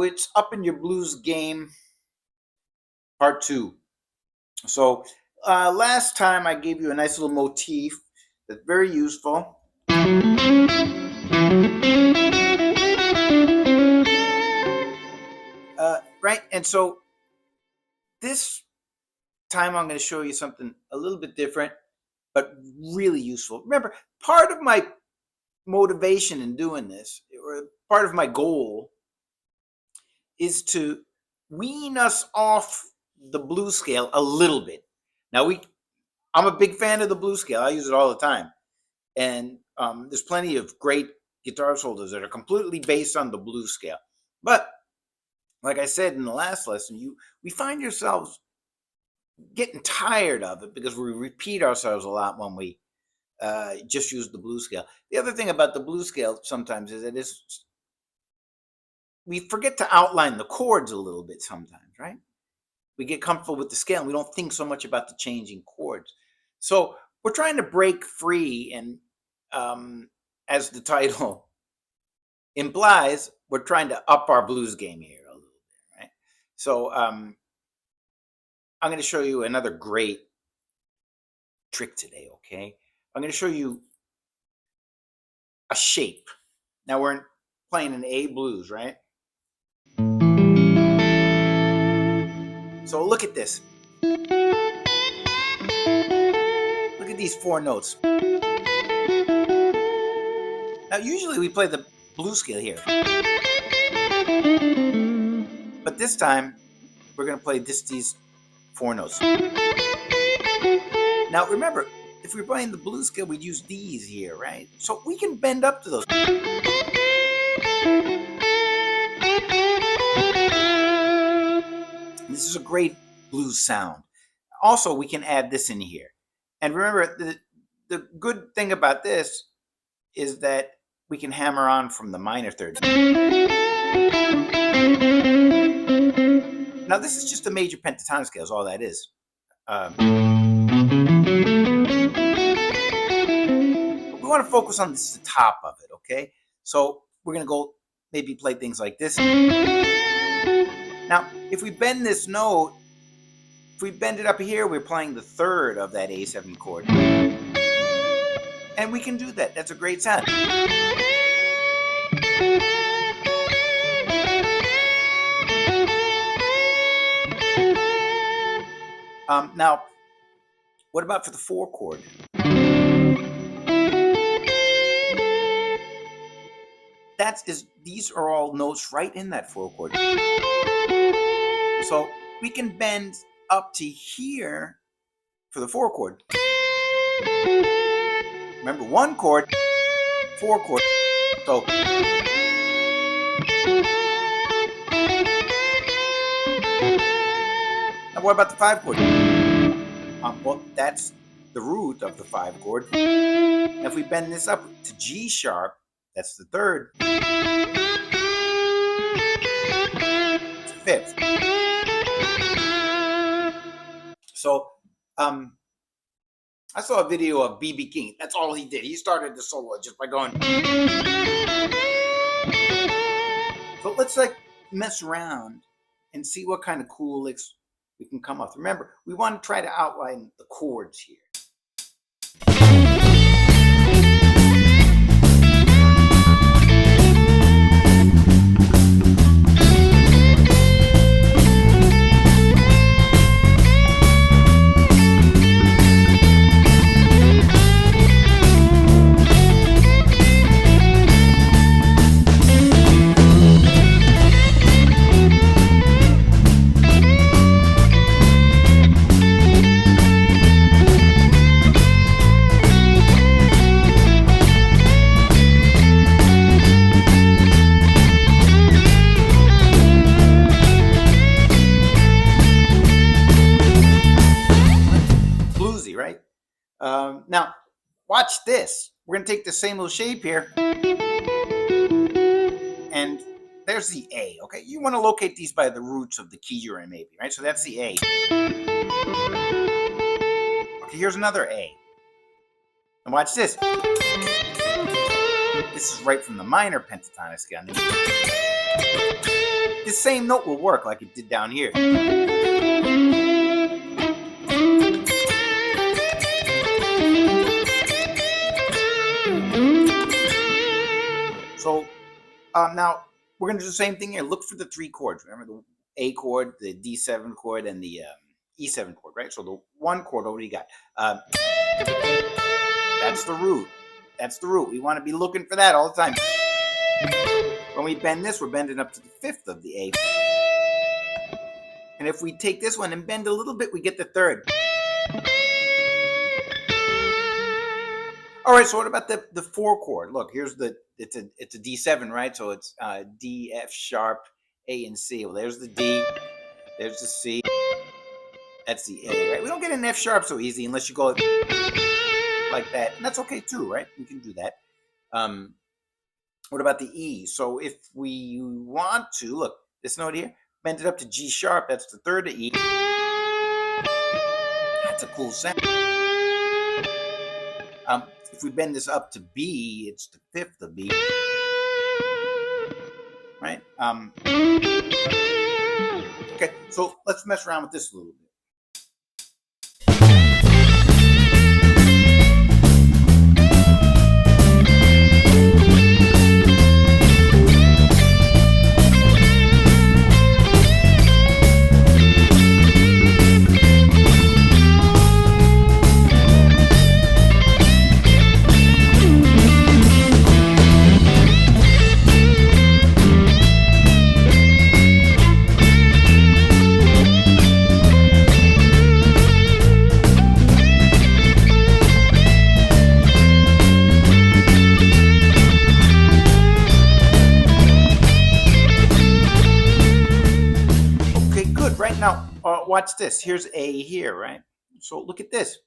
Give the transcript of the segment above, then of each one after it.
it's Up in Your Blues Game, part 2. So last time I gave you a nice little motif that's very useful. Right, and so this time I'm going to show you something a little bit different, but really useful. Remember, part of my motivation in doing this, or part of my goal, is to wean us off the blues scale a little bit. Now, I'm a big fan of the blues scale. I use it all the time. And there's plenty of great guitar solos that are completely based on the blues scale. But like I said in the last lesson, we find yourselves getting tired of it because we repeat ourselves a lot when we just use the blues scale. The other thing about the blues scale sometimes is that we forget to outline the chords a little bit sometimes, right? We get comfortable with the scale and we don't think so much about the changing chords. So we're trying to break free, and as the title implies, we're trying to up our blues game here a little bit, right? So I'm going to show you another great trick today, okay? I'm going to show you a shape. Now we're playing an A blues, right? So look at this. Look at these 4 notes. Now usually we play the blues scale here. But this time we're going to play these 4 notes. Now remember, if we're playing the blues scale, we'd use these here, right? So we can bend up to those. This is a great blues sound. Also, we can add this in here. And remember, the good thing about this is that we can hammer on from the minor third. Now, this is just a major pentatonic scale, is all that is. But we want to focus on the top of it, okay? So we're going to go maybe play things like this. Now, if we bend this note, if we bend it up here, we're playing the third of that A7 chord. And we can do that. That's a great sound. Now, what about for the 4 chord? These are all notes right in that 4 chord. So we can bend up to here for the 4 chord. Remember, 1 chord, 4 chord. So now what about the 5 chord? Well, that's the root of the 5 chord. Now if we bend this up to G sharp, that's the 3rd. It's 5th. So I saw a video of B.B. King. That's all he did. He started the solo just by going. So let's mess around and see what kind of cool licks we can come up with. Remember, we want to try to outline the chords here. Right? Now, watch this. We're going to take the same little shape here. And there's the A, okay? You want to locate these by the roots of the key you're in, maybe, right? So that's the A. Okay, here's another A. And watch this. This is right from the minor pentatonic scale. the same note will work like it did down here. So now we're going to do the same thing here. Look for the three chords. Remember the A chord, the D7 chord, and the E7 chord, right? So the one chord, what do you got? That's the root. That's the root. We want to be looking for that all the time. When we bend this, we're bending up to the fifth of the A. And if we take this one and bend a little bit, we get the third. All right, so what about the four chord? Look, here's it's a D7, right? So it's D, F sharp, A, and C. Well, there's the D, there's the C, that's the A, right? We don't get an F sharp so easy unless you go like that, and that's okay too, right? We can do that. What about the E? So if we want to, look, this note here, bend it up to G sharp, that's the third of E. That's a cool sound. If we bend this up to B, it's the fifth of B, right? Okay, so let's mess around with this a little bit. Right now, watch this. Here's A here, right? So look at this.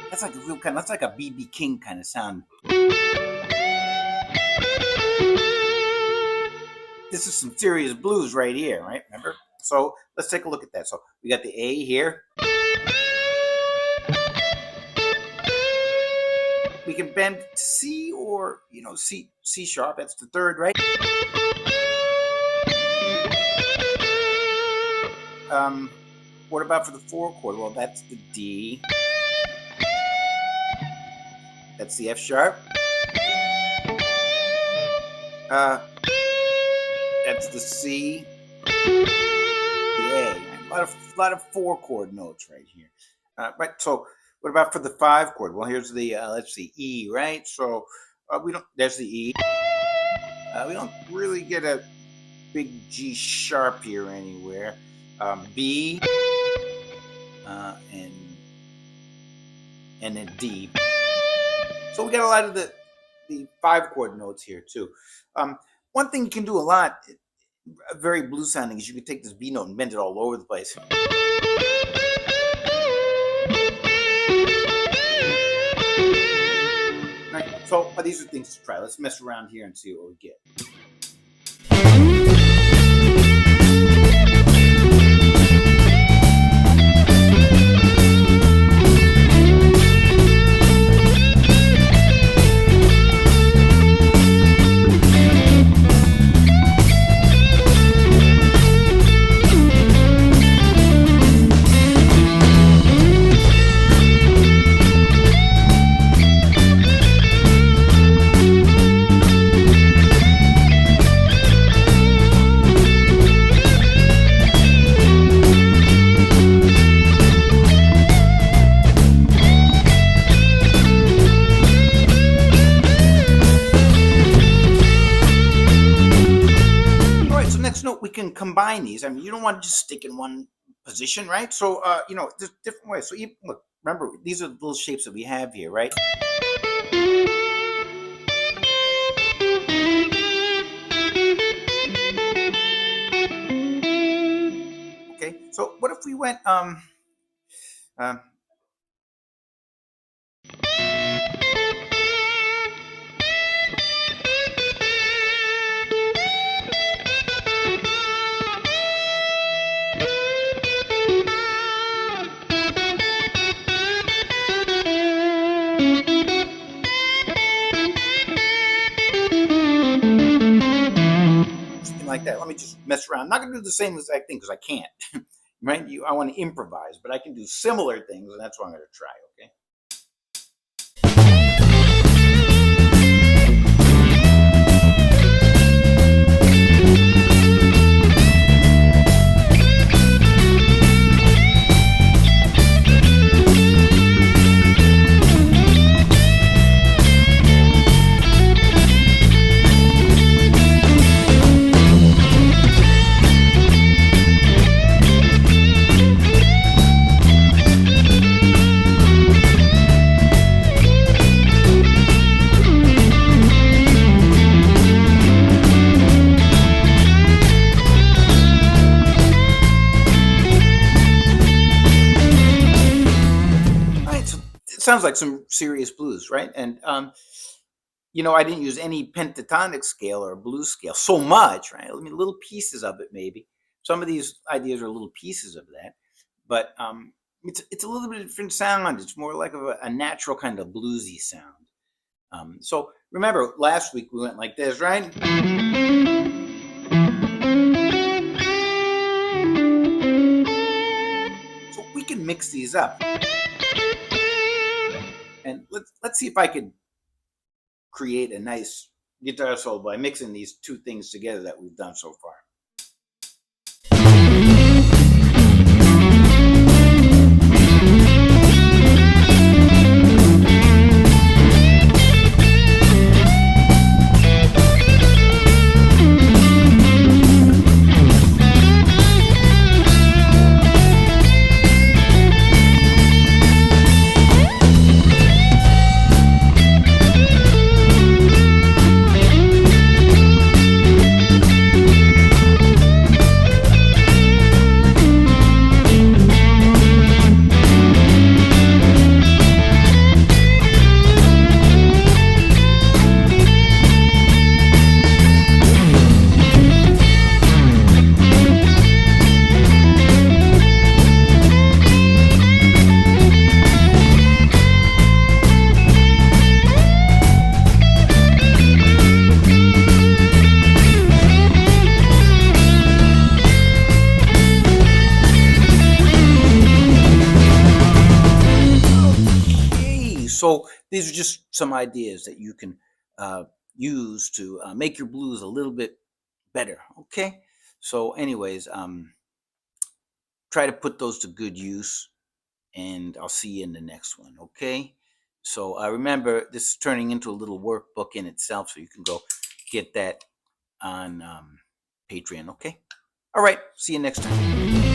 That's like a real kind. That's like a BB King kind of sound. This is some serious blues right here, right? Remember? So let's take a look at that. So we got the A here. We can bend to C or, C sharp. That's the third, right? What about for the four chord? Well, that's the D. That's the F sharp. That's the C. The A. Right? A lot of four chord notes right here. Right. So what about for the five chord? Well, here's the let's see, E, right? So we don't. There's the E. We don't really get a big G sharp here anywhere. B and then D. So we got a lot of the five chord notes here too. One thing you can do a lot, very blues sounding, is you can take this B note and bend it all over the place. Right. So these are things to try. Let's mess around here and see what we get. We can combine these. I mean, you don't want to just stick in one position, right? So, there's different ways. So, look, remember, these are the little shapes that we have here, right? Okay. So, what if we went like that. Let me just mess around. I'm not going to do the same exact thing because I can't. Right? I want to improvise, but I can do similar things, and that's what I'm going to try. Okay. Sounds like some serious blues, right? And I didn't use any pentatonic scale or blues scale so much, right? I mean, little pieces of it, maybe. Some of these ideas are little pieces of that, but it's a little bit different sound. It's more like a natural kind of bluesy sound. So remember, last week we went like this, right? So we can mix these up, and let's see if I can create a nice guitar solo by mixing these two things together that we've done so far. So these are just some ideas that you can use to make your blues a little bit better. Okay. So, anyways, try to put those to good use, and I'll see you in the next one. Okay. So remember, this is turning into a little workbook in itself, so you can go get that on Patreon. Okay. All right. See you next time.